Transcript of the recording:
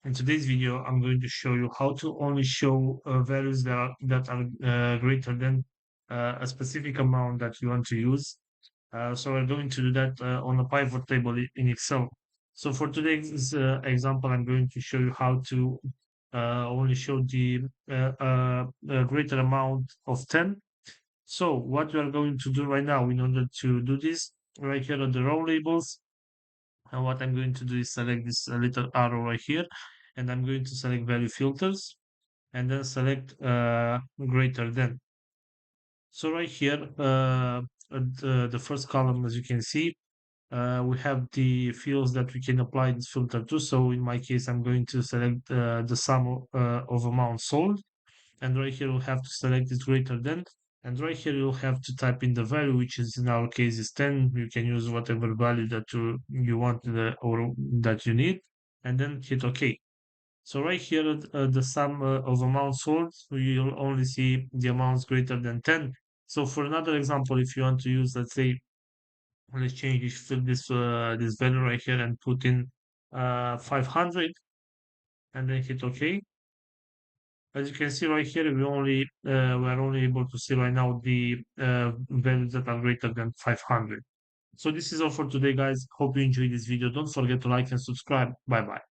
In today's video, I'm going to show you how to only show values that are greater than a specific amount that you want to use. So we're going to do that on a pivot table in Excel. So for today's example, I'm going to show you how to only show the greater amount of 10. So what we are going to do right now in order to do this, right here on the row labels, and what I'm going to do is select this little arrow right here, and I'm going to select value filters, and then select greater than. So right here, the first column, as you can see, we have the fields that we can apply this filter to. So in my case, I'm going to select the sum of amounts sold, and right here we'll have to select it greater than, and right here you'll have to type in the value, which is in our case is 10. You can use whatever value that you want or that you need, and then hit OK. So right here, the sum of amounts sold, you'll only see the amounts greater than 10. So for another example, if you want to use, let's say, let's change this value right here and put in 500, and then hit OK. As you can see right here, we are only able to see right now the values that are greater than 500. So this is all for today, guys. Hope you enjoyed this video. Don't forget to like and subscribe. Bye bye.